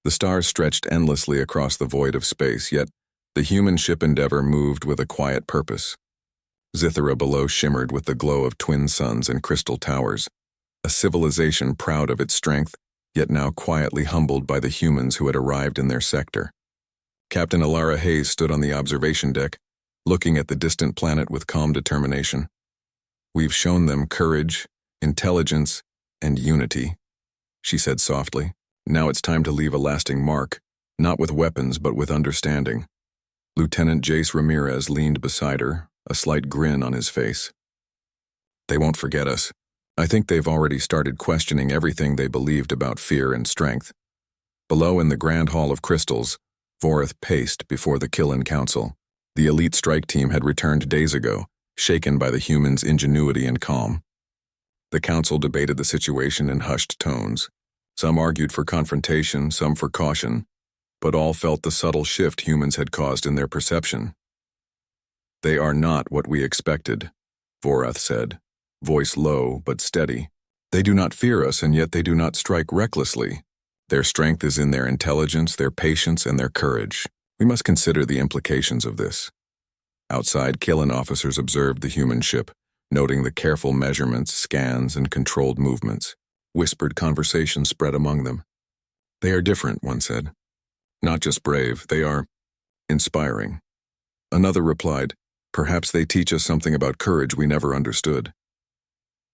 The stars stretched endlessly across the void of space, yet the human ship Endeavor moved with a quiet purpose. Zithera below shimmered with the glow of twin suns and crystal towers, a civilization proud of its strength, yet now quietly humbled by the humans who had arrived in their sector. Captain Alara Hayes stood on the observation deck, looking at the distant planet with calm determination. "We've shown them courage, intelligence, and unity," she said softly. "Now it's time to leave a lasting mark, not with weapons but with understanding." Lieutenant Jace Ramirez leaned beside her, a slight grin on his face. "They won't forget us. I think they've already started questioning everything they believed about fear and strength." Below in the Grand Hall of Crystals, Vorath paced before the Killen Council. The elite strike team had returned days ago, shaken by the humans' ingenuity and calm. The council debated the situation in hushed tones. Some argued for confrontation, some for caution, but all felt the subtle shift humans had caused in their perception. "They are not what we expected," Vorath said, voice low but steady. "They do not fear us, and yet they do not strike recklessly. Their strength is in their intelligence, their patience, and their courage. We must consider the implications of this." Outside, Killen officers observed the human ship, noting the careful measurements, scans, and controlled movements. Whispered conversations spread among them. "They are different," one said. "Not just brave, they are inspiring." Another replied, "Perhaps they teach us something about courage we never understood."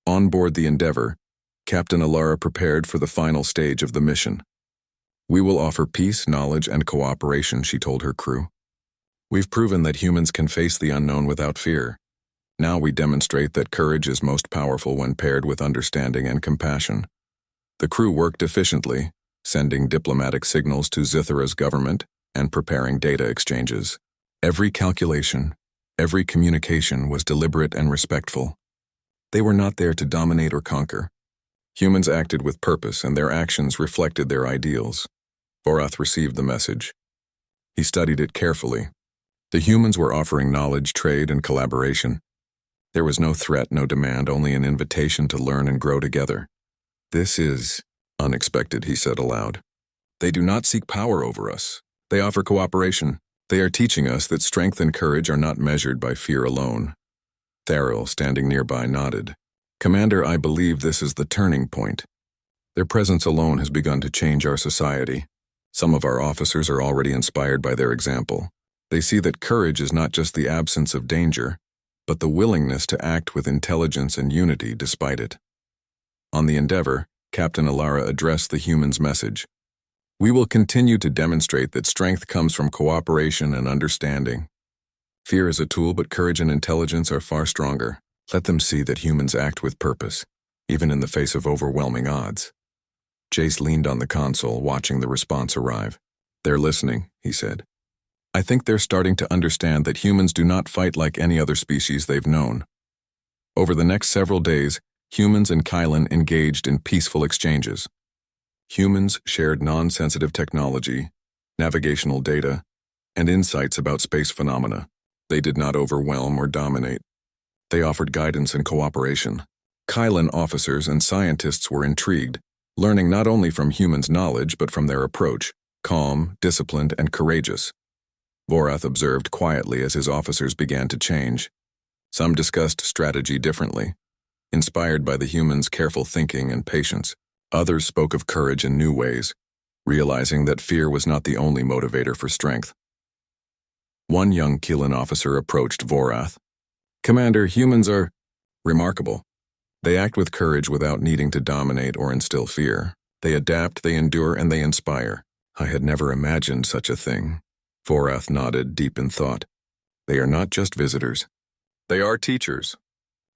On board the Endeavor, Captain Alara prepared for the final stage of the mission. "We will offer peace, knowledge, and cooperation," she told her crew. "We've proven that humans can face the unknown without fear. Now we demonstrate that courage is most powerful when paired with understanding and compassion." The crew worked efficiently, sending diplomatic signals to Zithera's government and preparing data exchanges. Every calculation, every communication was deliberate and respectful. They were not there to dominate or conquer. Humans acted with purpose, and their actions reflected their ideals. Vorath received the message. He studied it carefully. The humans were offering knowledge, trade, and collaboration. There was no threat, no demand, only an invitation to learn and grow together. "This is unexpected," he said aloud. "They do not seek power over us. They offer cooperation. They are teaching us that strength and courage are not measured by fear alone." Tharil, standing nearby, nodded. "Commander, I believe this is the turning point. Their presence alone has begun to change our society. Some of our officers are already inspired by their example. They see that courage is not just the absence of danger, but the willingness to act with intelligence and unity despite it." On the Endeavor, Captain Alara addressed the humans' message. "We will continue to demonstrate that strength comes from cooperation and understanding. Fear is a tool, but courage and intelligence are far stronger. Let them see that humans act with purpose, even in the face of overwhelming odds." Jace leaned on the console, watching the response arrive. "They're listening," he said. "I think they're starting to understand that humans do not fight like any other species they've known." Over the next several days, humans and Kylan engaged in peaceful exchanges. Humans shared non-sensitive technology, navigational data, and insights about space phenomena. They did not overwhelm or dominate. They offered guidance and cooperation. Kylan officers and scientists were intrigued, learning not only from humans' knowledge but from their approach, calm, disciplined, and courageous. Vorath observed quietly as his officers began to change. Some discussed strategy differently, inspired by the humans' careful thinking and patience. Others spoke of courage in new ways, realizing that fear was not the only motivator for strength. One young Killen officer approached Vorath. "Commander, humans are remarkable. They act with courage without needing to dominate or instill fear. They adapt, they endure, and they inspire. I had never imagined such a thing." Vorath nodded, deep in thought. "They are not just visitors. They are teachers.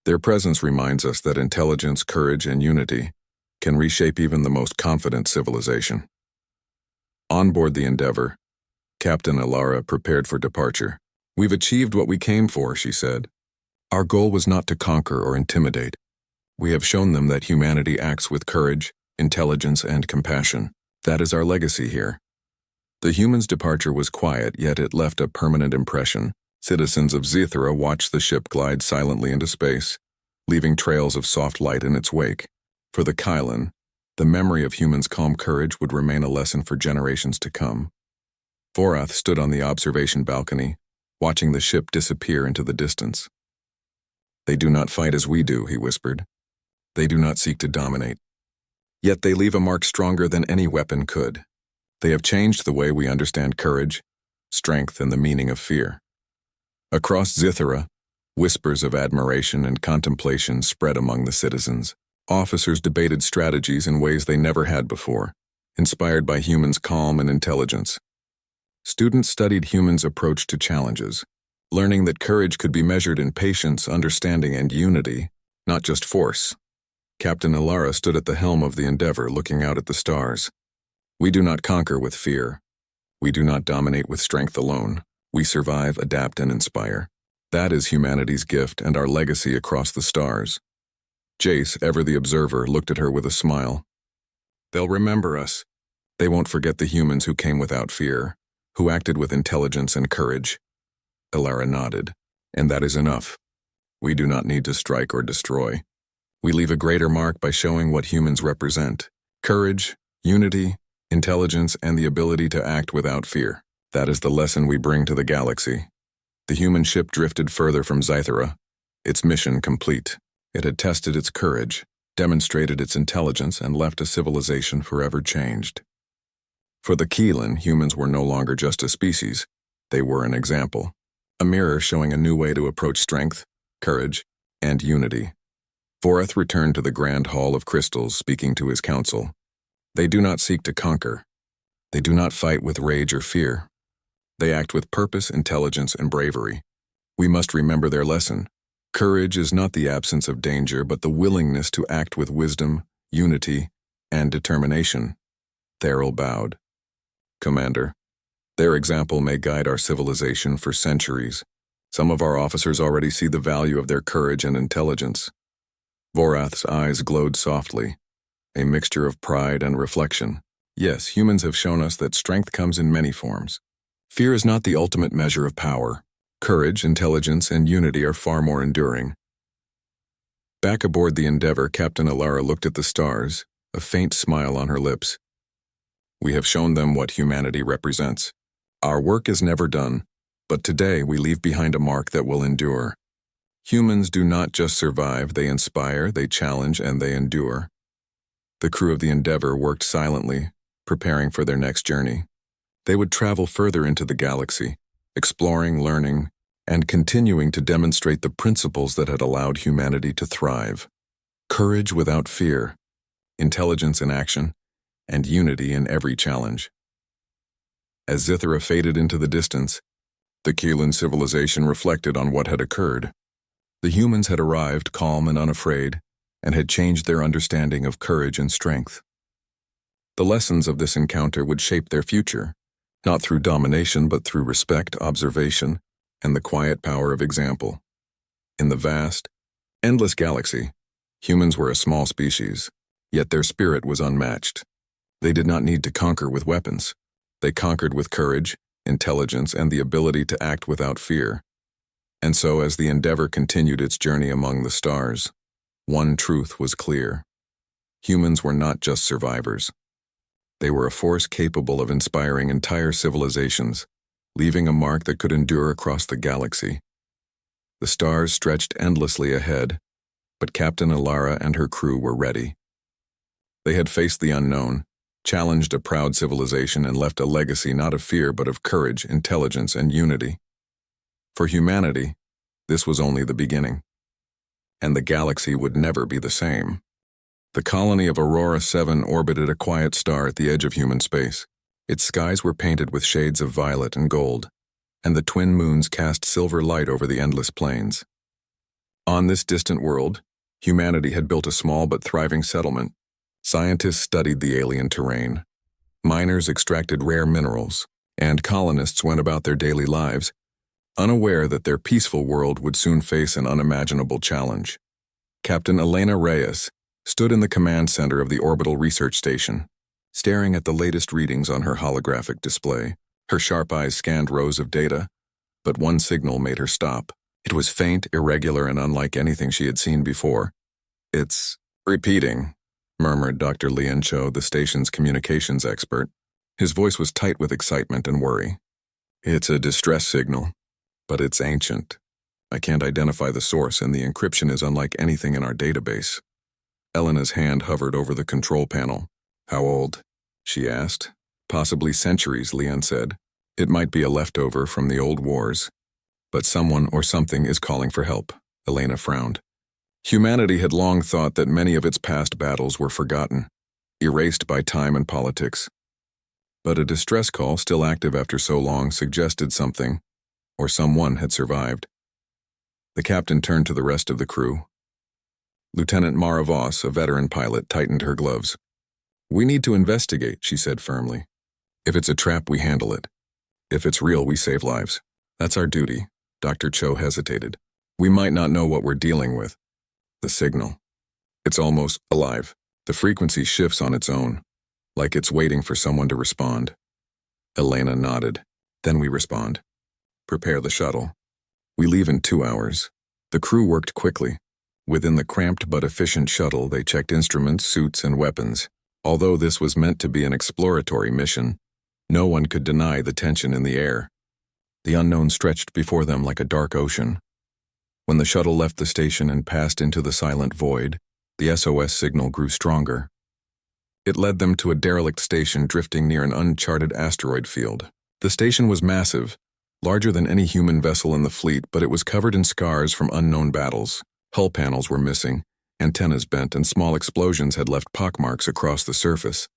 Their presence reminds us that intelligence, courage, and unity can reshape even the most confident civilization." On board the Endeavor, Captain Alara prepared for departure. "We've achieved what we came for," she said. "Our goal was not to conquer or intimidate. We have shown them that humanity acts with courage, intelligence, and compassion. That is our legacy here." The humans' departure was quiet, yet it left a permanent impression. Citizens of Zithera watched the ship glide silently into space, leaving trails of soft light in its wake. For the Kylan, The memory of humans' calm courage would remain a lesson for generations to come. Vorath stood on the observation balcony, watching the ship disappear into the distance. "They do not fight as we do," he whispered. "They do not seek to dominate. Yet they leave a mark stronger than any weapon could. They have changed the way we understand courage, strength, and the meaning of fear." Across Zythera, whispers of admiration and contemplation spread among the citizens. Officers debated strategies in ways they never had before, inspired by humans' calm and intelligence. Students studied humans' approach to challenges, learning that courage could be measured in patience, understanding, and unity, not just force. Captain Alara stood at the helm of the Endeavor, looking out at the stars. "We do not conquer with fear. We do not dominate with strength alone. We survive, adapt, and inspire. That is humanity's gift and our legacy across the stars." Jace, ever the observer, looked at her with a smile. "They'll remember us. They won't forget the humans who came without fear, who acted with intelligence and courage." Alara nodded. "And that is enough. We do not need to strike or destroy. We leave a greater mark by showing what humans represent: courage, unity, intelligence, and the ability to act without fear. That is the lesson we bring to the galaxy." The human ship drifted further from Zythera, its mission complete. It had tested its courage, demonstrated its intelligence, and left a civilization forever changed. For the Keelan, humans were no longer just a species. They were an example, a mirror showing a new way to approach strength, courage, and unity. Vorath returned to the Grand Hall of Crystals, speaking to his council. "They do not seek to conquer. They do not fight with rage or fear. They act with purpose, intelligence, and bravery. We must remember their lesson. Courage is not the absence of danger, but the willingness to act with wisdom, unity, and determination." Therrell bowed. "Commander, their example may guide our civilization for centuries. Some of our officers already see the value of their courage and intelligence." Vorath's eyes glowed softly, a mixture of pride and reflection. "Yes, humans have shown us that strength comes in many forms. Fear is not the ultimate measure of power. Courage, intelligence, and unity are far more enduring." Back aboard the Endeavor, Captain Alara looked at the stars, a faint smile on her lips. "We have shown them what humanity represents. Our work is never done, but today we leave behind a mark that will endure. Humans do not just survive, they inspire, they challenge, and they endure." The crew of the Endeavor worked silently, preparing for their next journey. They would travel further into the galaxy, exploring, learning, and continuing to demonstrate the principles that had allowed humanity to thrive. Courage without fear, intelligence in action, and unity in every challenge. As Zythera faded into the distance, the Keelan civilization reflected on what had occurred. The humans had arrived calm and unafraid, and had changed their understanding of courage and strength. The lessons of this encounter would shape their future, not through domination but through respect, observation, and the quiet power of example. In the vast, endless galaxy, humans were a small species, yet their spirit was unmatched. They did not need to conquer with weapons. They conquered with courage, intelligence, and the ability to act without fear. And so, as the Endeavor continued its journey among the stars, one truth was clear. Humans were not just survivors. They were a force capable of inspiring entire civilizations, leaving a mark that could endure across the galaxy. The stars stretched endlessly ahead, but Captain Alara and her crew were ready. They had faced the unknown, challenged a proud civilization, and left a legacy not of fear but of courage, intelligence, and unity. For humanity, this was only the beginning, and the galaxy would never be the same. The colony of Aurora 7 orbited a quiet star at the edge of human space. Its skies were painted with shades of violet and gold, and the twin moons cast silver light over the endless plains. On this distant world, humanity had built a small but thriving settlement. Scientists studied the alien terrain. Miners extracted rare minerals, and colonists went about their daily lives, unaware that their peaceful world would soon face an unimaginable challenge. Captain Elena Reyes stood in the command center of the orbital research station, staring at the latest readings on her holographic display. Her sharp eyes scanned rows of data, but one signal made her stop. It was faint, irregular, and unlike anything she had seen before. "It's repeating," murmured Dr. Lian Cho, the station's communications expert. His voice was tight with excitement and worry. It's a distress signal, but it's ancient. I can't identify the source, and the encryption is unlike anything in our database. Elena's hand hovered over the control panel. How old? She asked. Possibly centuries, Lian said. It might be a leftover from the old wars. But someone or something is calling for help, Elena frowned. Humanity had long thought that many of its past battles were forgotten, erased by time and politics. But a distress call, still active after so long, suggested something, or someone had survived. The captain turned to the rest of the crew. Lieutenant Mara Voss, a veteran pilot, tightened her gloves. We need to investigate, she said firmly. If it's a trap, we handle it. If it's real, we save lives. That's our duty. Dr. Cho hesitated. We might not know what we're dealing with. The signal. It's almost alive. The frequency shifts on its own, like it's waiting for someone to respond. Elena nodded. Then we respond. Prepare the shuttle. We leave in 2 hours. The crew worked quickly. Within the cramped but efficient shuttle, they checked instruments, suits, and weapons. Although this was meant to be an exploratory mission, no one could deny the tension in the air. The unknown stretched before them like a dark ocean. When the shuttle left the station and passed into the silent void, the SOS signal grew stronger. It led them to a derelict station drifting near an uncharted asteroid field. The station was massive, larger than any human vessel in the fleet, but it was covered in scars from unknown battles. Hull panels were missing, antennas bent, and small explosions had left pockmarks across the surface.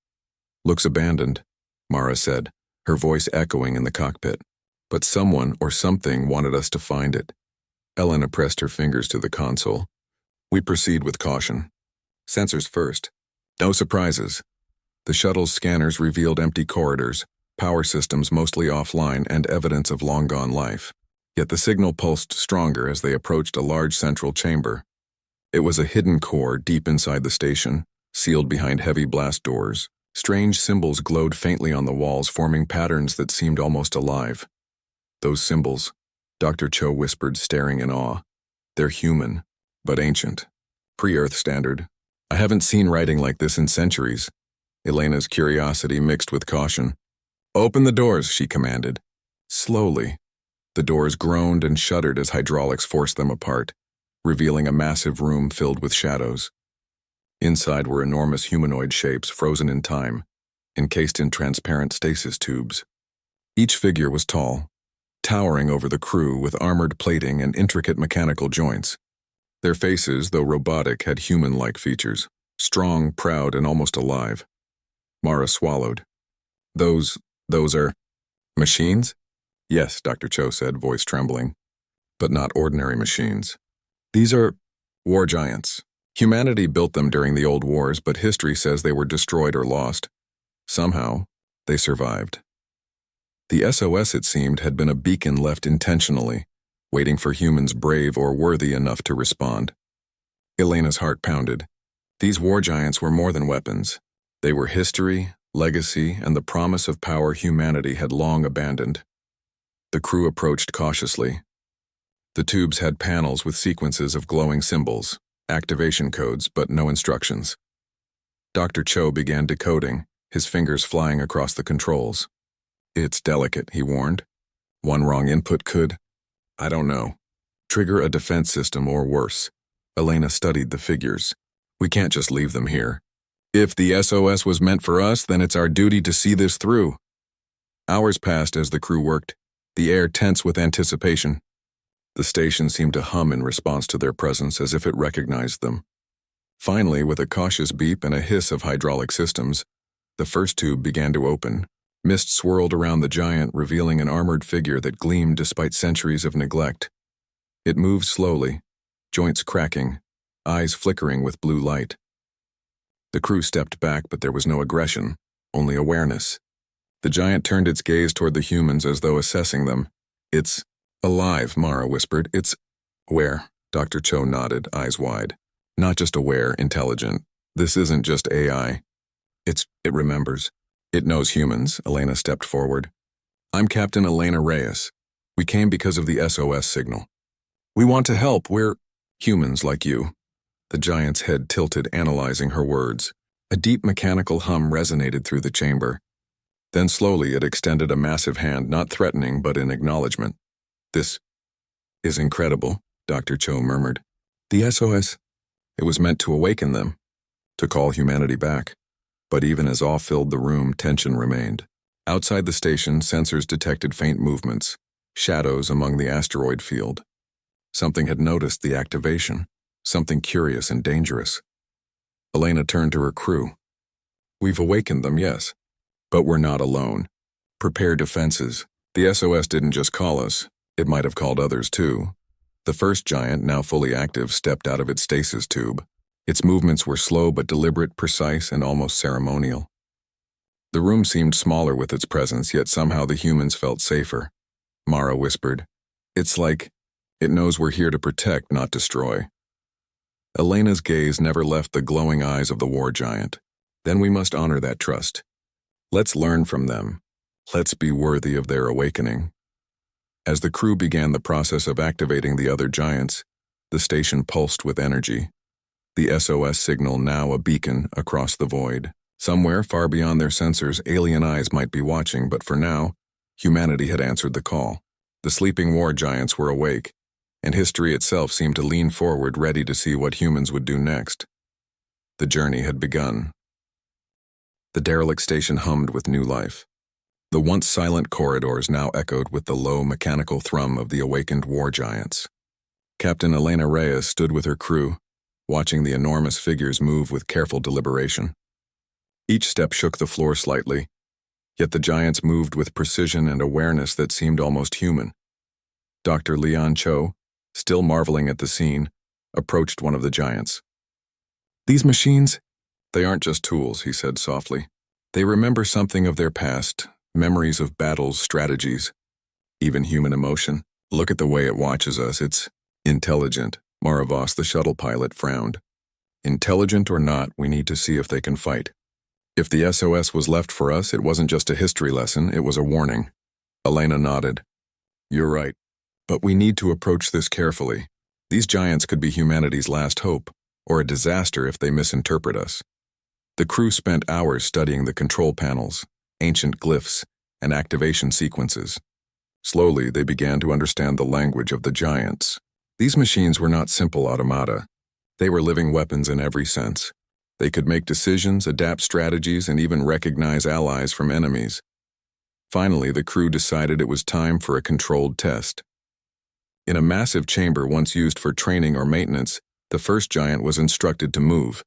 Looks abandoned, Mara said, her voice echoing in the cockpit. But someone or something wanted us to find it. Elena pressed her fingers to the console. We proceed with caution. Sensors first. No surprises. The shuttle's scanners revealed empty corridors, power systems mostly offline, and evidence of long-gone life. Yet the signal pulsed stronger as they approached a large central chamber. It was a hidden core deep inside the station, sealed behind heavy blast doors. Strange symbols glowed faintly on the walls, forming patterns that seemed almost alive. Those symbols, Dr. Cho whispered, staring in awe. They're human, but ancient. Pre-Earth standard. I haven't seen writing like this in centuries. Elena's curiosity mixed with caution. Open the doors, she commanded. Slowly. The doors groaned and shuddered as hydraulics forced them apart, revealing a massive room filled with shadows. Inside were enormous humanoid shapes frozen in time, encased in transparent stasis tubes. Each figure was tall, towering over the crew with armored plating and intricate mechanical joints. Their faces, though robotic, had human-like features, strong, proud, and almost alive. Mara swallowed. Those are machines? Yes, Dr. Cho said, voice trembling. But not ordinary machines. These are war giants. Humanity built them during the old wars, but history says they were destroyed or lost. Somehow, they survived. The SOS, it seemed, had been a beacon left intentionally, waiting for humans brave or worthy enough to respond. Elena's heart pounded. These war giants were more than weapons. They were history, legacy, and the promise of power humanity had long abandoned. The crew approached cautiously. The tubes had panels with sequences of glowing symbols, activation codes, but no instructions. Dr. Cho began decoding, his fingers flying across the controls. It's delicate, he warned. One wrong input could, I don't know, trigger a defense system or worse. Elena studied the figures. We can't just leave them here. If the SOS was meant for us, then it's our duty to see this through. Hours passed as the crew worked, the air tense with anticipation. The station seemed to hum in response to their presence, as if it recognized them. Finally, with a cautious beep and a hiss of hydraulic systems, the first tube began to open. Mist swirled around the giant, revealing an armored figure that gleamed despite centuries of neglect. It moved slowly, joints cracking, eyes flickering with blue light. The crew stepped back, but there was no aggression, only awareness. The giant turned its gaze toward the humans as though assessing them. It's alive, Mara whispered. It's aware. Dr. Cho nodded, eyes wide. Not just aware, intelligent. This isn't just AI. It remembers. It knows humans. Elena stepped forward. I'm Captain Elena Reyes. We came because of the SOS signal. We want to help. We're humans like you. The giant's head tilted, analyzing her words. A deep mechanical hum resonated through the chamber. Then slowly it extended a massive hand, not threatening but in acknowledgement. "This is incredible," Dr. Cho murmured. "The SOS, it was meant to awaken them, to call humanity back." But even as awe filled the room, tension remained. Outside the station, sensors detected faint movements, shadows among the asteroid field. Something had noticed the activation, something curious and dangerous. Elena turned to her crew. "We've awakened them, yes, but we're not alone. Prepare defenses. The SOS didn't just call us, it might have called others too." The first giant, now fully active, stepped out of its stasis tube. Its movements were slow but deliberate, precise, and almost ceremonial. The room seemed smaller with its presence, yet somehow the humans felt safer. Mara whispered, "It's like it knows we're here to protect, not destroy." Elena's gaze never left the glowing eyes of the war giant. "Then we must honor that trust. Let's learn from them. Let's be worthy of their awakening." As the crew began the process of activating the other giants, the station pulsed with energy. The SOS signal now a beacon across the void. Somewhere far beyond their sensors, alien eyes might be watching, but for now, humanity had answered the call. The sleeping war giants were awake, and history itself seemed to lean forward, ready to see what humans would do next. The journey had begun. The derelict station hummed with new life. The once silent corridors now echoed with the low mechanical thrum of the awakened war giants. Captain Elena Reyes stood with her crew, watching the enormous figures move with careful deliberation. Each step shook the floor slightly, yet the giants moved with precision and awareness that seemed almost human. Dr. Leon Cho, still marveling at the scene, approached one of the giants. "These machines, they aren't just tools," he said softly. "They remember something of their past, memories of battles, strategies, even human emotion. Look at the way it watches us. It's intelligent." Maravos, the shuttle pilot, frowned. "Intelligent or not, we need to see if they can fight." If the SOS was left for us, it wasn't just a history lesson, it was a warning. Elena nodded. "You're right. But we need to approach this carefully. These giants could be humanity's last hope, or a disaster if they misinterpret us." The crew spent hours studying the control panels, ancient glyphs, and activation sequences. Slowly, they began to understand the language of the giants. These machines were not simple automata. They were living weapons in every sense. They could make decisions, adapt strategies, and even recognize allies from enemies. Finally, the crew decided it was time for a controlled test. In a massive chamber once used for training or maintenance, the first giant was instructed to move,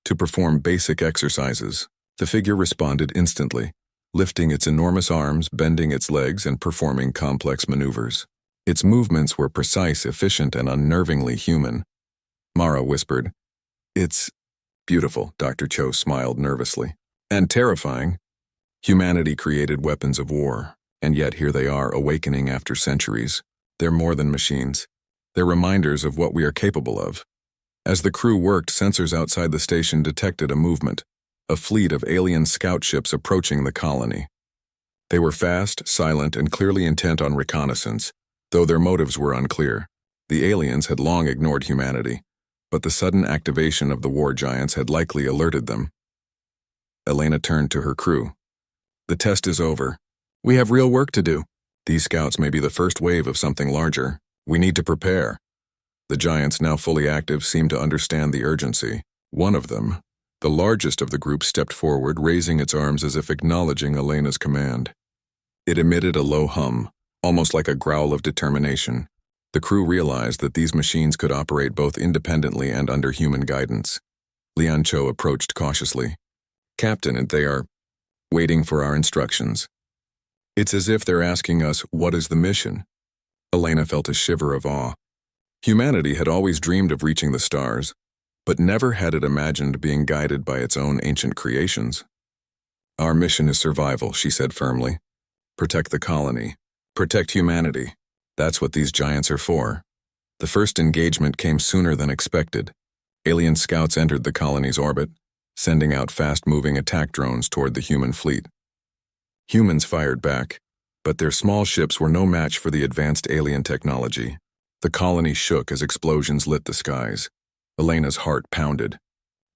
to perform basic exercises. The figure responded instantly, lifting its enormous arms, bending its legs, and performing complex maneuvers. Its movements were precise, efficient, and unnervingly human. Mara whispered, "It's beautiful," Dr. Cho smiled nervously. "And terrifying. Humanity created weapons of war, and yet here they are, awakening after centuries. They're more than machines. They're reminders of what we are capable of." As the crew worked, sensors outside the station detected a movement, a fleet of alien scout ships approaching the colony. They were fast, silent, and clearly intent on reconnaissance, though their motives were unclear. The aliens had long ignored humanity, but the sudden activation of the war giants had likely alerted them. Elena turned to her crew. "The test is over. We have real work to do. These scouts may be the first wave of something larger. We need to prepare." The giants, now fully active, seemed to understand the urgency. One of them, the largest of the group, stepped forward, raising its arms as if acknowledging Elena's command. It emitted a low hum, almost like a growl of determination. The crew realized that these machines could operate both independently and under human guidance. Leon Cho approached cautiously. "Captain, and they are waiting for our instructions. It's as if they're asking us, what is the mission?" Elena felt a shiver of awe. Humanity had always dreamed of reaching the stars, but never had it imagined being guided by its own ancient creations. "Our mission is survival," she said firmly. "Protect the colony. Protect humanity. That's what these giants are for." The first engagement came sooner than expected. Alien scouts entered the colony's orbit, sending out fast-moving attack drones toward the human fleet. Humans fired back, but their small ships were no match for the advanced alien technology. The colony shook as explosions lit the skies. Elena's heart pounded.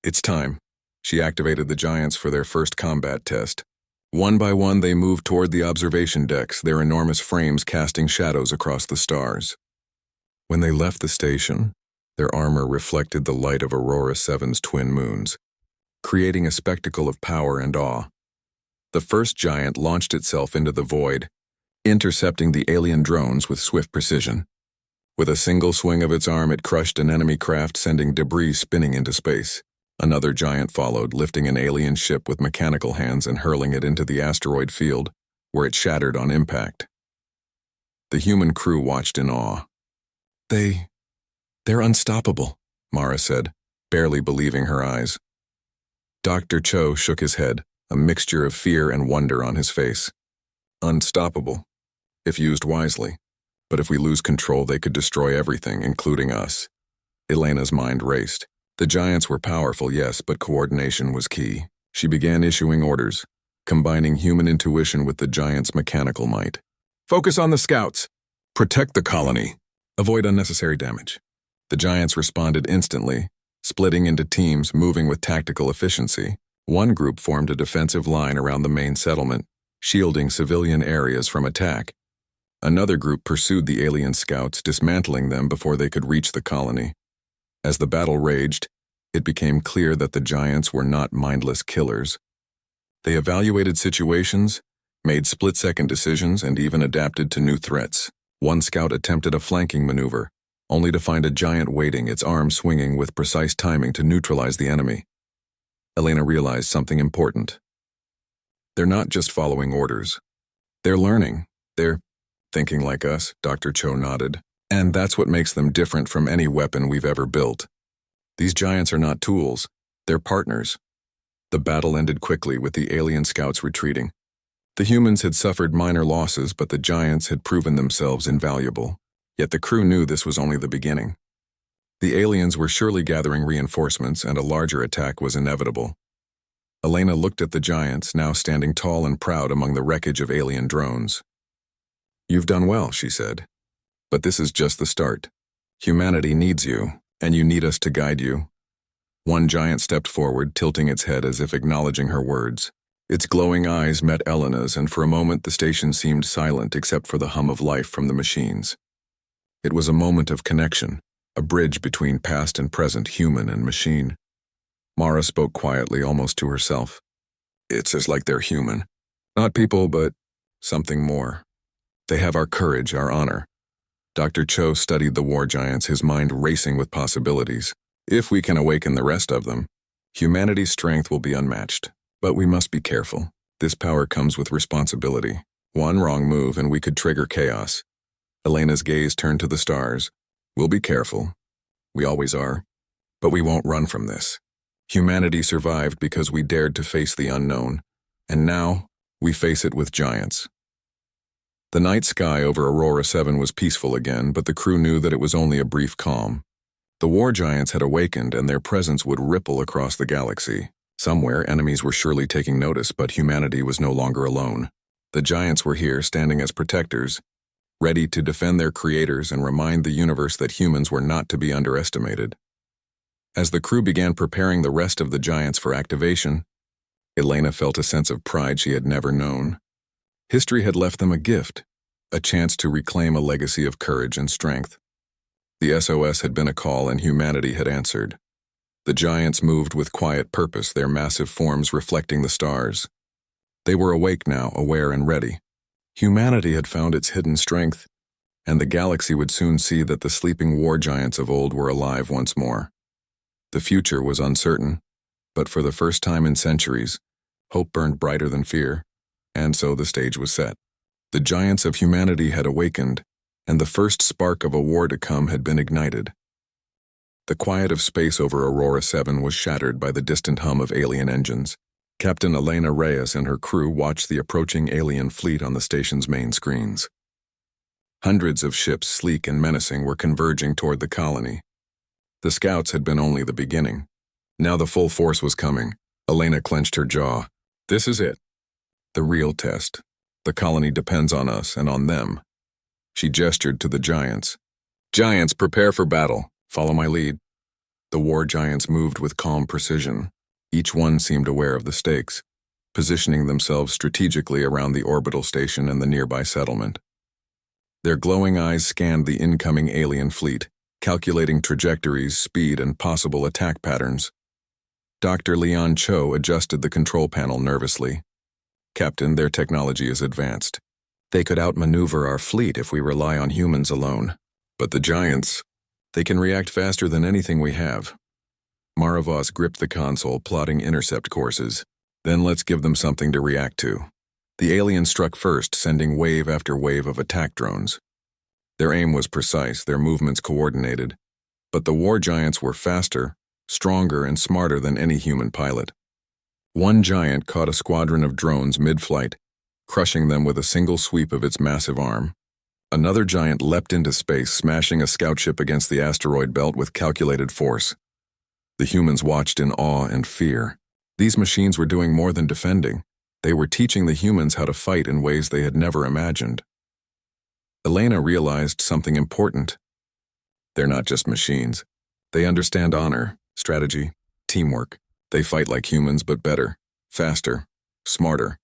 "It's time. She activated the giants for their first combat test. One by one, they moved toward the observation decks, their enormous frames casting shadows across the stars. When they left the station, their armor reflected the light of Aurora 7's twin moons, creating a spectacle of power and awe. The first giant launched itself into the void, intercepting the alien drones with swift precision. With a single swing of its arm, it crushed an enemy craft, sending debris spinning into space. Another giant followed, lifting an alien ship with mechanical hands and hurling it into the asteroid field, where it shattered on impact. The human crew watched in awe. They're unstoppable, Mara said, barely believing her eyes. Dr. Cho shook his head, a mixture of fear and wonder on his face. Unstoppable, if used wisely. But if we lose control, they could destroy everything, including us. Elena's mind raced. The giants were powerful, yes, but coordination was key. She began issuing orders, combining human intuition with the giants' mechanical might. Focus on the scouts. Protect the colony. Avoid unnecessary damage. The giants responded instantly, splitting into teams, moving with tactical efficiency. One group formed a defensive line around the main settlement, shielding civilian areas from attack. Another group pursued the alien scouts, dismantling them before they could reach the colony. As the battle raged, it became clear that the giants were not mindless killers. They evaluated situations, made split-second decisions, and even adapted to new threats. One scout attempted a flanking maneuver, only to find a giant waiting, its arm swinging with precise timing to neutralize the enemy. Elena realized something important. They're not just following orders. They're learning. They're thinking like us, Dr. Cho nodded. And that's what makes them different from any weapon we've ever built. These giants are not tools. They're partners. The battle ended quickly with the alien scouts retreating. The humans had suffered minor losses, but the giants had proven themselves invaluable. Yet the crew knew this was only the beginning. The aliens were surely gathering reinforcements, and a larger attack was inevitable. Elena looked at the giants, now standing tall and proud among the wreckage of alien drones. You've done well, she said. But this is just the start. Humanity needs you, and you need us to guide you. One giant stepped forward, tilting its head as if acknowledging her words. Its glowing eyes met Elena's, and for a moment the station seemed silent except for the hum of life from the machines. It was a moment of connection, a bridge between past and present, human and machine. Mara spoke quietly, almost to herself. It's as like they're human. Not people, but something more. They have our courage, our honor. Dr. Cho studied the war giants, his mind racing with possibilities. If we can awaken the rest of them, humanity's strength will be unmatched. But we must be careful. This power comes with responsibility. One wrong move and we could trigger chaos. Elena's gaze turned to the stars. We'll be careful. We always are. But we won't run from this. Humanity survived because we dared to face the unknown. And now, we face it with giants. The night sky over Aurora 7 was peaceful again, but the crew knew that it was only a brief calm. The war giants had awakened, and their presence would ripple across the galaxy. Somewhere, enemies were surely taking notice, but humanity was no longer alone. The giants were here, standing as protectors, ready to defend their creators and remind the universe that humans were not to be underestimated. As the crew began preparing the rest of the giants for activation, Elena felt a sense of pride she had never known. History had left them a gift, a chance to reclaim a legacy of courage and strength. The SOS had been a call, and humanity had answered. The giants moved with quiet purpose, their massive forms reflecting the stars. They were awake now, aware and ready. Humanity had found its hidden strength, and the galaxy would soon see that the sleeping war giants of old were alive once more. The future was uncertain, but for the first time in centuries, hope burned brighter than fear, and so the stage was set. The giants of humanity had awakened, and the first spark of a war to come had been ignited. The quiet of space over Aurora 7 was shattered by the distant hum of alien engines. Captain Elena Reyes and her crew watched the approaching alien fleet on the station's main screens. Hundreds of ships, sleek and menacing, were converging toward the colony. The scouts had been only the beginning. Now the full force was coming. Elena clenched her jaw. This is it. The real test. The colony depends on us and on them. She gestured to the giants. Giants, prepare for battle. Follow my lead. The war giants moved with calm precision. Each one seemed aware of the stakes, positioning themselves strategically around the orbital station and the nearby settlement. Their glowing eyes scanned the incoming alien fleet, calculating trajectories, speed, and possible attack patterns. Dr. Leon Cho adjusted the control panel nervously. "Captain, their technology is advanced. They could outmaneuver our fleet if we rely on humans alone. But the giants, they can react faster than anything we have." Maravos gripped the console, plotting intercept courses. "Then let's give them something to react to." The aliens struck first, sending wave after wave of attack drones. Their aim was precise, their movements coordinated. But the war giants were faster, stronger, and smarter than any human pilot. One giant caught a squadron of drones mid-flight, crushing them with a single sweep of its massive arm. Another giant leapt into space, smashing a scout ship against the asteroid belt with calculated force. The humans watched in awe and fear. These machines were doing more than defending. They were teaching the humans how to fight in ways they had never imagined. Elena realized something important. They're not just machines. They understand honor, strategy, teamwork. They fight like humans, but better, faster, smarter.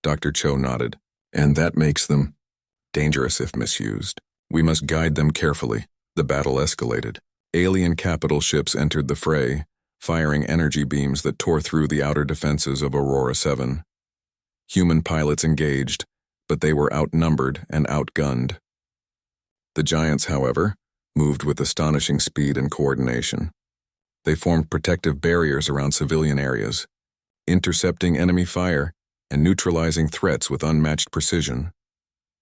Dr. Cho nodded. "And that makes them dangerous if misused. We must guide them carefully." The battle escalated. Alien capital ships entered the fray, firing energy beams that tore through the outer defenses of Aurora 7. Human pilots engaged, but they were outnumbered and outgunned. The giants, however, moved with astonishing speed and coordination. They formed protective barriers around civilian areas, intercepting enemy fire and neutralizing threats with unmatched precision.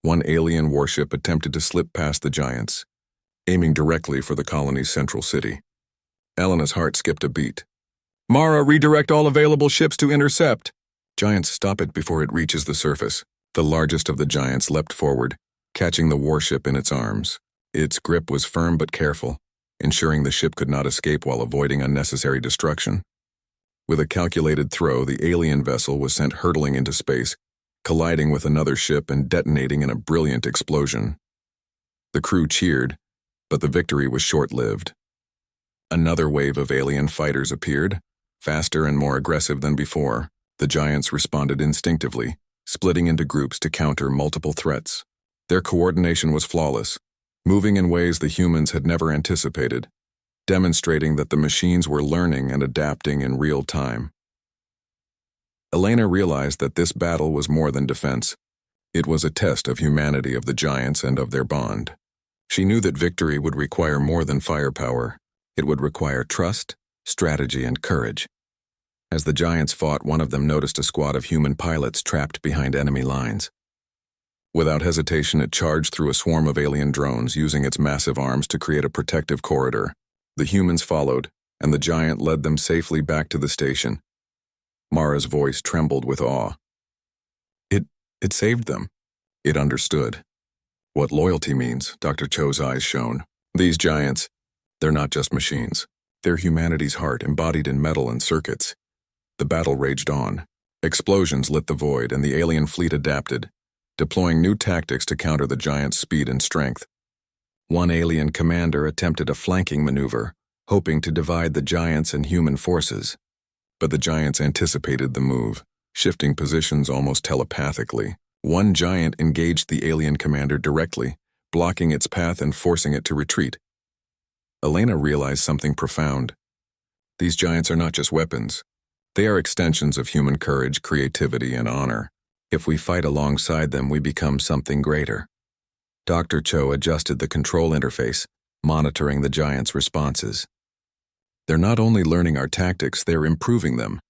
One alien warship attempted to slip past the giants, aiming directly for the colony's central city. Elena's heart skipped a beat. "Mara, redirect all available ships to intercept." "Giants, stop it before it reaches the surface." The largest of the giants leapt forward, catching the warship in its arms. Its grip was firm but careful, ensuring the ship could not escape while avoiding unnecessary destruction. With a calculated throw, the alien vessel was sent hurtling into space, colliding with another ship and detonating in a brilliant explosion. The crew cheered, but the victory was short-lived. Another wave of alien fighters appeared, faster and more aggressive than before. The giants responded instinctively, splitting into groups to counter multiple threats. Their coordination was flawless, moving in ways the humans had never anticipated, demonstrating that the machines were learning and adapting in real time. Elena realized that this battle was more than defense. It was a test of humanity of the giants and of their bond. She knew that victory would require more than firepower. It would require trust, strategy, and courage. As the giants fought, one of them noticed a squad of human pilots trapped behind enemy lines. Without hesitation, it charged through a swarm of alien drones, using its massive arms to create a protective corridor. The humans followed, and the giant led them safely back to the station. Mara's voice trembled with awe. It saved them. It understood what loyalty means. Dr. Cho's eyes shone. These giants, they're not just machines. They're humanity's heart, embodied in metal and circuits. The battle raged on. Explosions lit the void, and the alien fleet adapted, deploying new tactics to counter the giants' speed and strength. One alien commander attempted a flanking maneuver, hoping to divide the giants and human forces. But the giants anticipated the move, shifting positions almost telepathically. One giant engaged the alien commander directly, blocking its path and forcing it to retreat. Elena realized something profound. These giants are not just weapons. They are extensions of human courage, creativity, and honor. If we fight alongside them, we become something greater. Dr. Cho adjusted the control interface, monitoring the giants' responses. They're not only learning our tactics, they're improving them.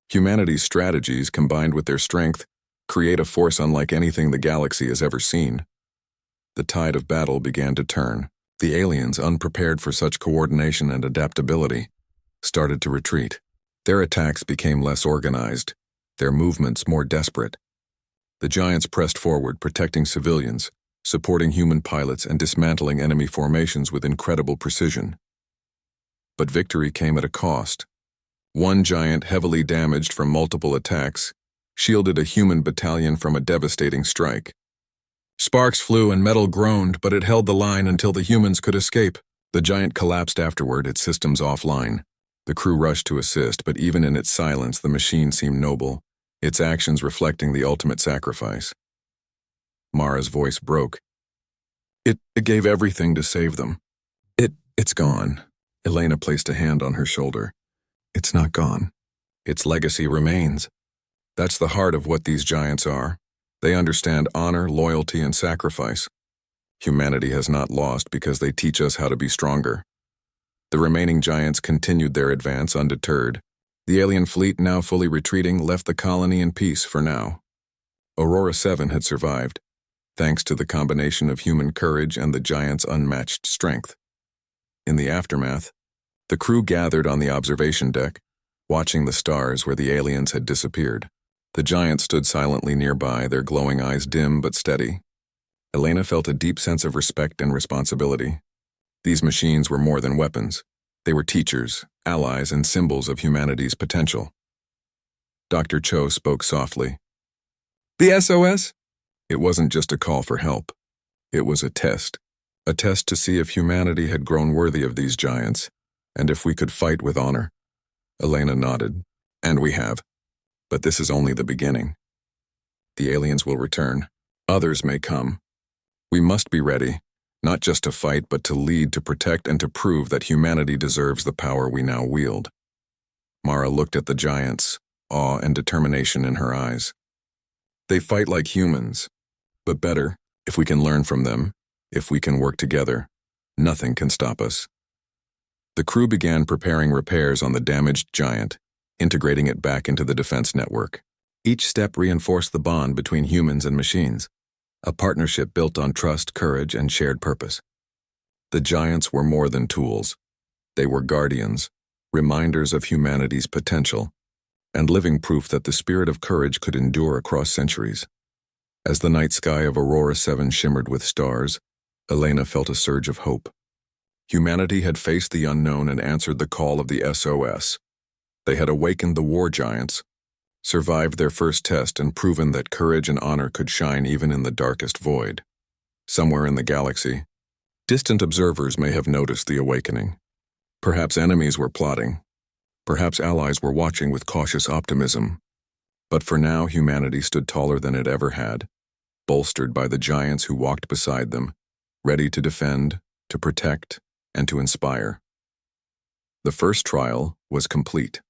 Humanity's strategies, combined with their strength, create a force unlike anything the galaxy has ever seen. The tide of battle began to turn. The aliens, unprepared for such coordination and adaptability, started to retreat. Their attacks became less organized, their movements more desperate. The giants pressed forward, protecting civilians, supporting human pilots, and dismantling enemy formations with incredible precision. But victory came at a cost. One giant, heavily damaged from multiple attacks, shielded a human battalion from a devastating strike. Sparks flew and metal groaned, but it held the line until the humans could escape. The giant collapsed afterward, its systems offline. The crew rushed to assist, but even in its silence, the machine seemed noble, its actions reflecting the ultimate sacrifice. Mara's voice broke. It gave everything to save them. It's gone. Elena placed a hand on her shoulder. It's not gone. Its legacy remains. That's the heart of what these giants are. They understand honor, loyalty, and sacrifice. Humanity has not lost because they teach us how to be stronger. The remaining giants continued their advance undeterred. The alien fleet, now fully retreating, left the colony in peace for now. Aurora 7 had survived, thanks to the combination of human courage and the giants' unmatched strength. In the aftermath, the crew gathered on the observation deck, watching the stars where the aliens had disappeared. The giants stood silently nearby, their glowing eyes dim but steady. Elena felt a deep sense of respect and responsibility. These machines were more than weapons. They were teachers, allies, and symbols of humanity's potential. Dr. Cho spoke softly. The SOS? It wasn't just a call for help. It was a test to see if humanity had grown worthy of these giants, and if we could fight with honor. Elena nodded. And we have. But this is only the beginning. The aliens will return. Others may come. We must be ready, not just to fight, but to lead, to protect, and to prove that humanity deserves the power we now wield. Mara looked at the giants, awe and determination in her eyes. They fight like humans, but better, if we can learn from them, if we can work together, nothing can stop us. The crew began preparing repairs on the damaged giant, integrating it back into the defense network. Each step reinforced the bond between humans and machines, a partnership built on trust, courage, and shared purpose. The giants were more than tools. They were guardians, reminders of humanity's potential, and living proof that the spirit of courage could endure across centuries. As the night sky of Aurora 7 shimmered with stars, Elena felt a surge of hope. Humanity had faced the unknown and answered the call of the SOS. They had awakened the war giants, survived their first test, and proven that courage and honor could shine even in the darkest void. Somewhere in the galaxy, distant observers may have noticed the awakening. Perhaps enemies were plotting. Perhaps allies were watching with cautious optimism. But for now, humanity stood taller than it ever had, bolstered by the giants who walked beside them, ready to defend, to protect, and to inspire. The first trial was complete.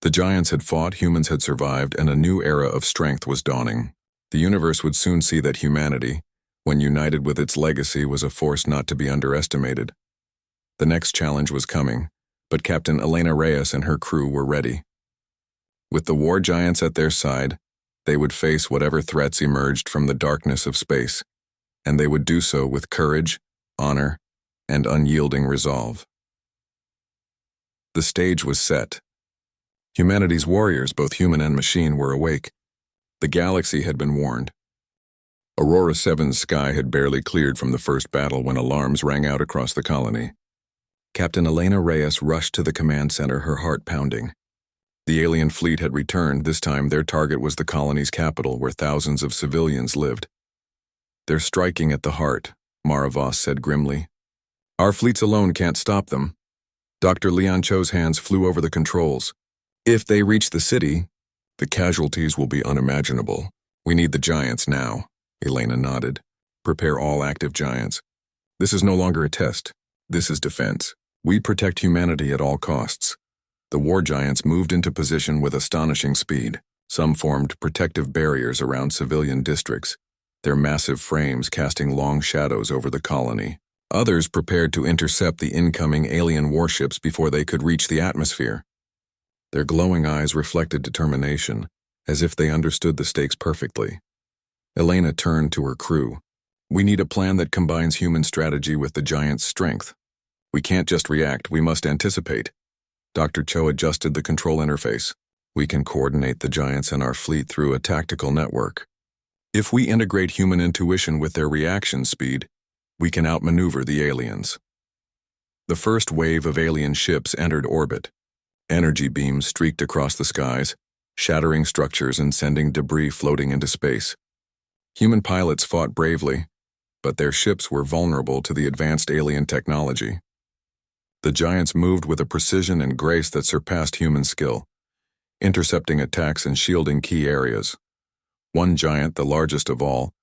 The giants had fought, humans had survived, and a new era of strength was dawning. The universe would soon see that humanity, when united with its legacy, was a force not to be underestimated. The next challenge was coming, but Captain Elena Reyes and her crew were ready. With the war giants at their side, they would face whatever threats emerged from the darkness of space, and they would do so with courage, honor, and unyielding resolve. The stage was set. Humanity's warriors, both human and machine, were awake. The galaxy had been warned. Aurora 7's sky had barely cleared from the first battle when alarms rang out across the colony. Captain Elena Reyes rushed to the command center, her heart pounding. The alien fleet had returned. This time their target was the colony's capital, where thousands of civilians lived. They're striking at the heart, Mara Voss said grimly. Our fleets alone can't stop them. Dr. Leon Cho's hands flew over the controls. If they reach the city, the casualties will be unimaginable. We need the giants now. Elena nodded. Prepare all active giants. This is no longer a test. This is defense. We protect humanity at all costs. The war giants moved into position with astonishing speed. Some formed protective barriers around civilian districts, their massive frames casting long shadows over the colony. Others prepared to intercept the incoming alien warships before they could reach the atmosphere. Their glowing eyes reflected determination, as if they understood the stakes perfectly. Elena turned to her crew. We need a plan that combines human strategy with the giant's strength. We can't just react, we must anticipate. Dr. Cho adjusted the control interface. We can coordinate the giants and our fleet through a tactical network. If we integrate human intuition with their reaction speed, we can outmaneuver the aliens. The first wave of alien ships entered orbit. Energy beams streaked across the skies, shattering structures and sending debris floating into space. Human pilots fought bravely, but their ships were vulnerable to the advanced alien technology. The giants moved with a precision and grace that surpassed human skill, intercepting attacks and shielding key areas. One giant, the largest of all,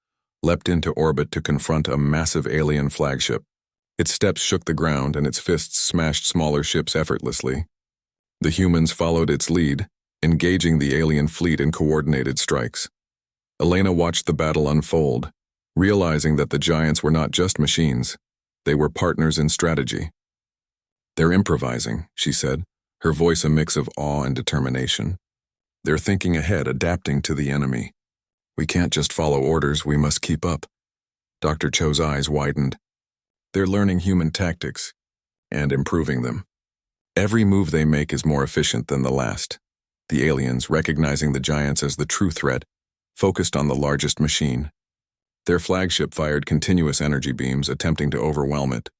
leapt into orbit to confront a massive alien flagship. Its steps shook the ground and its fists smashed smaller ships effortlessly. The humans followed its lead, engaging the alien fleet in coordinated strikes. Elena watched the battle unfold, realizing that the giants were not just machines, they were partners in strategy. "They're improvising," she said, her voice a mix of awe and determination. "They're thinking ahead, adapting to the enemy. We can't just follow orders, we must keep up." Dr. Cho's eyes widened. "They're learning human tactics and improving them. Every move they make is more efficient than the last." The aliens, recognizing the giants as the true threat, focused on the largest machine. Their flagship fired continuous energy beams, attempting to overwhelm it.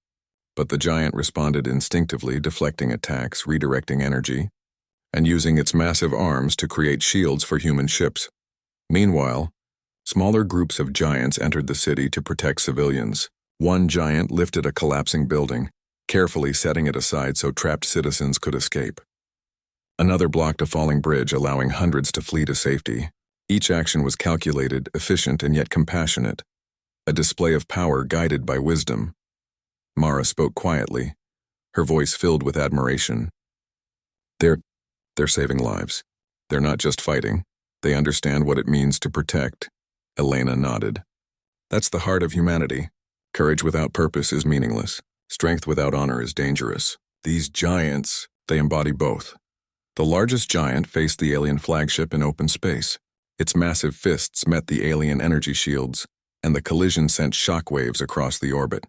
But the giant responded instinctively, deflecting attacks, redirecting energy, and using its massive arms to create shields for human ships. Meanwhile, smaller groups of giants entered the city to protect civilians. One giant lifted a collapsing building, carefully setting it aside so trapped citizens could escape. Another blocked a falling bridge, allowing hundreds to flee to safety. Each action was calculated, efficient, and yet compassionate, a display of power guided by wisdom. Mara spoke quietly, her voice filled with admiration. They're saving lives. They're not just fighting. They understand what it means to protect." Elena nodded. "That's the heart of humanity. Courage without purpose is meaningless. Strength without honor is dangerous. These giants, they embody both." The largest giant faced the alien flagship in open space. Its massive fists met the alien energy shields, and the collision sent shockwaves across the orbit.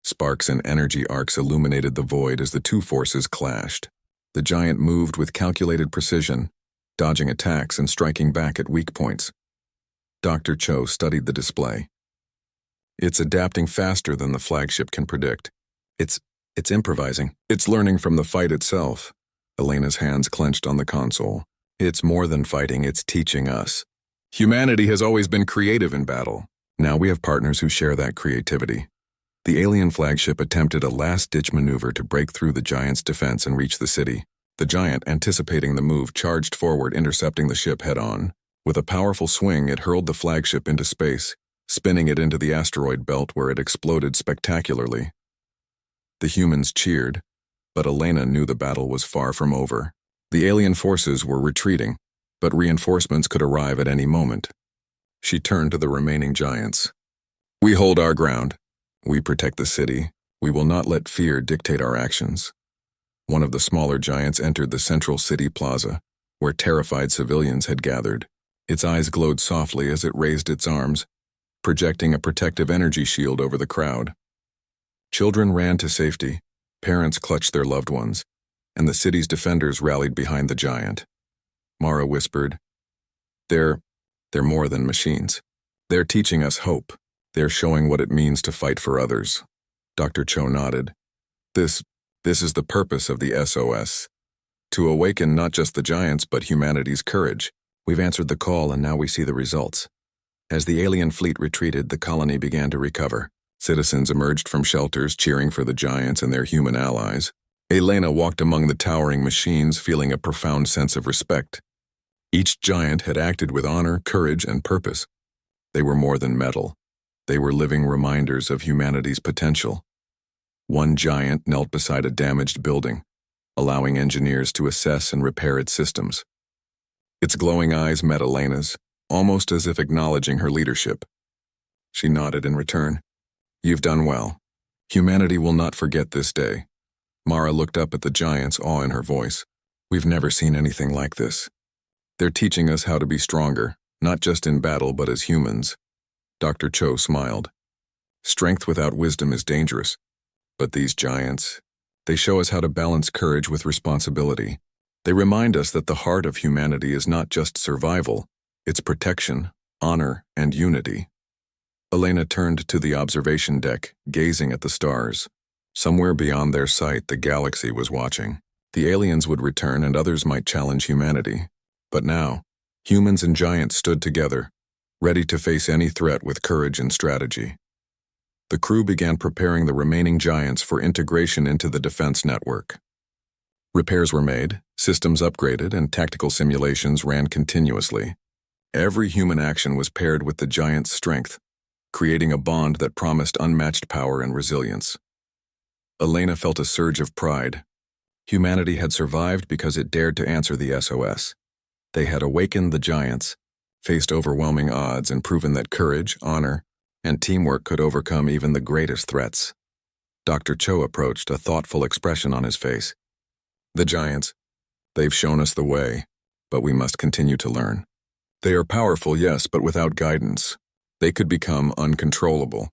Sparks and energy arcs illuminated the void as the two forces clashed. The giant moved with calculated precision, dodging attacks and striking back at weak points. Dr. Cho studied the display. "It's adapting faster than the flagship can predict. It's improvising. It's learning from the fight itself." Elena's hands clenched on the console. "It's more than fighting, it's teaching us. Humanity has always been creative in battle. Now we have partners who share that creativity." The alien flagship attempted a last-ditch maneuver to break through the giant's defense and reach the city. The giant, anticipating the move, charged forward, intercepting the ship head-on. With a powerful swing, it hurled the flagship into space, spinning it into the asteroid belt where it exploded spectacularly. The humans cheered, but Elena knew the battle was far from over. The alien forces were retreating, but reinforcements could arrive at any moment. She turned to the remaining giants. "We hold our ground. We protect the city. We will not let fear dictate our actions." One of the smaller giants entered the central city plaza, where terrified civilians had gathered. Its eyes glowed softly as it raised its arms, projecting a protective energy shield over the crowd. Children ran to safety, parents clutched their loved ones, and the city's defenders rallied behind the giant. Mara whispered, They're more than machines. They're teaching us hope. They're showing what it means to fight for others." Dr. Cho nodded. This is the purpose of the SOS. To awaken not just the giants, but humanity's courage. We've answered the call and now we see the results. As the alien fleet retreated, the colony began to recover. Citizens emerged from shelters, cheering for the giants and their human allies. Elena walked among the towering machines, feeling a profound sense of respect. Each giant had acted with honor, courage, and purpose. They were more than metal. They were living reminders of humanity's potential. One giant knelt beside a damaged building, allowing engineers to assess and repair its systems. Its glowing eyes met Elena's, almost as if acknowledging her leadership. She nodded in return. "You've done well. Humanity will not forget this day." Mara looked up at the giants, awe in her voice. "We've never seen anything like this. They're teaching us how to be stronger, not just in battle but as humans." Dr. Cho smiled. "Strength without wisdom is dangerous. But these giants, they show us how to balance courage with responsibility. They remind us that the heart of humanity is not just survival, it's protection, honor, and unity." Elena turned to the observation deck, gazing at the stars. Somewhere beyond their sight, the galaxy was watching. The aliens would return and others might challenge humanity. But now, humans and giants stood together, ready to face any threat with courage and strategy. The crew began preparing the remaining giants for integration into the defense network. Repairs were made, systems upgraded, and tactical simulations ran continuously. Every human action was paired with the giant's strength, creating a bond that promised unmatched power and resilience. Elena felt a surge of pride. Humanity had survived because it dared to answer the SOS. They had awakened the giants, faced overwhelming odds, and proven that courage, honor, and teamwork could overcome even the greatest threats. Dr. Cho approached, a thoughtful expression on his face. The giants, they've shown us the way, but we must continue to learn. They are powerful, yes, but without guidance, they could become uncontrollable.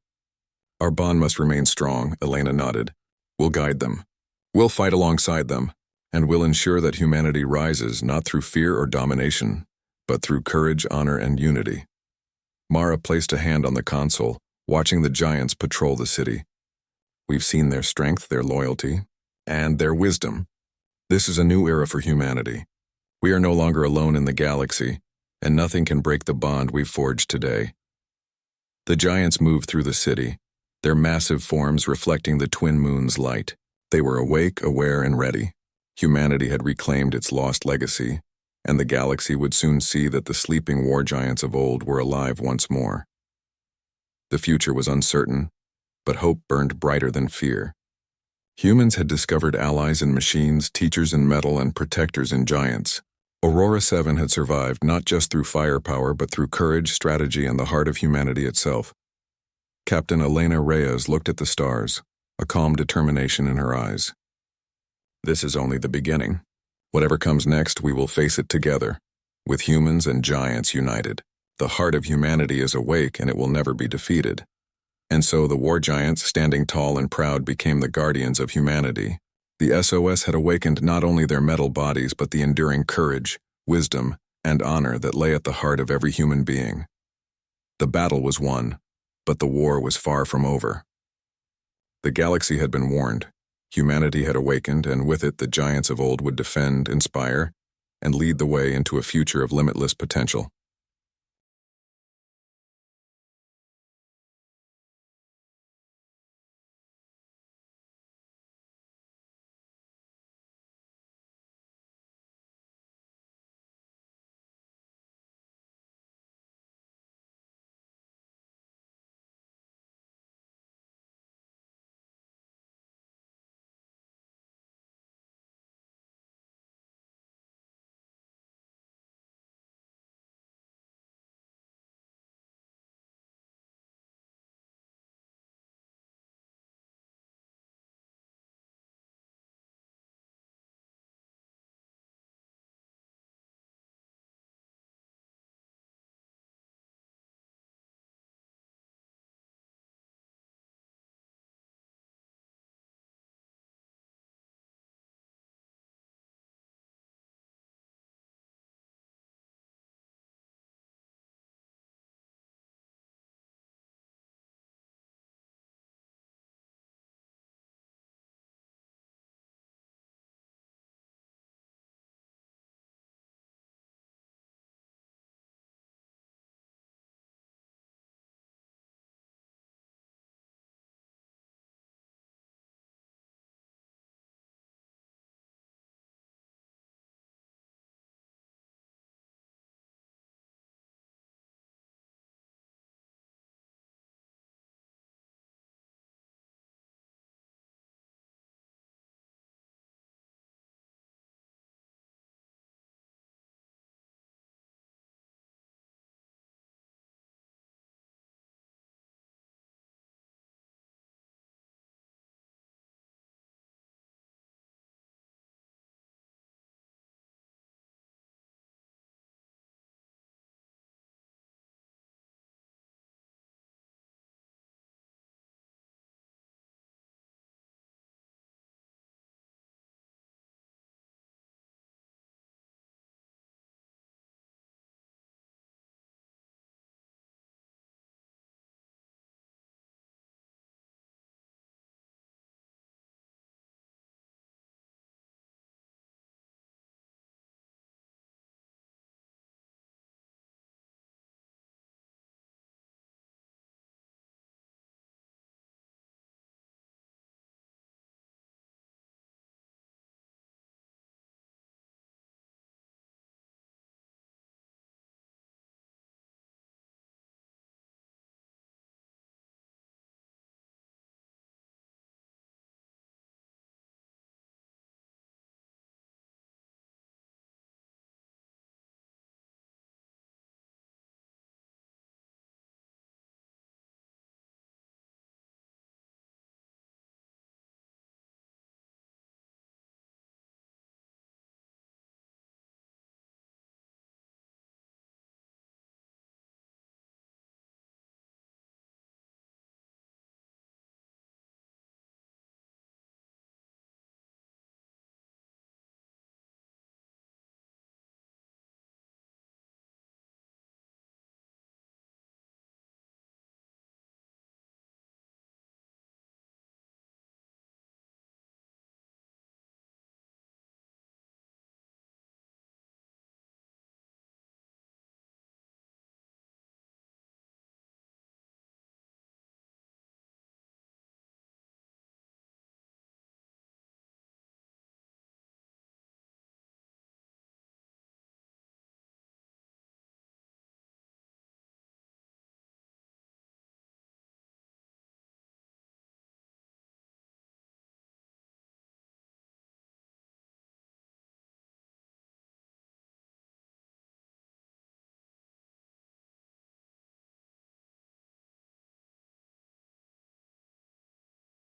Our bond must remain strong, Elena nodded. We'll guide them. We'll fight alongside them, and we'll ensure that humanity rises not through fear or domination, but through courage, honor, and unity. Mara placed a hand on the console, watching the giants patrol the city. We've seen their strength, their loyalty, and their wisdom. This is a new era for humanity. We are no longer alone in the galaxy, and nothing can break the bond we've forged today. The giants moved through the city, their massive forms reflecting the twin moon's light. They were awake, aware, and ready. Humanity had reclaimed its lost legacy, and the galaxy would soon see that the sleeping war giants of old were alive once more. The future was uncertain, but hope burned brighter than fear. Humans had discovered allies in machines, teachers in metal, and protectors in giants. Aurora 7 had survived not just through firepower, but through courage, strategy, and the heart of humanity itself. Captain Elena Reyes looked at the stars, a calm determination in her eyes. This is only the beginning. Whatever comes next, we will face it together, with humans and giants united. The heart of humanity is awake, and it will never be defeated. And so the war giants, standing tall and proud, became the guardians of humanity. The SOS had awakened not only their metal bodies, but the enduring courage, wisdom, and honor that lay at the heart of every human being. The battle was won, but the war was far from over. The galaxy had been warned. Humanity had awakened, and with it the giants of old would defend, inspire, and lead the way into a future of limitless potential.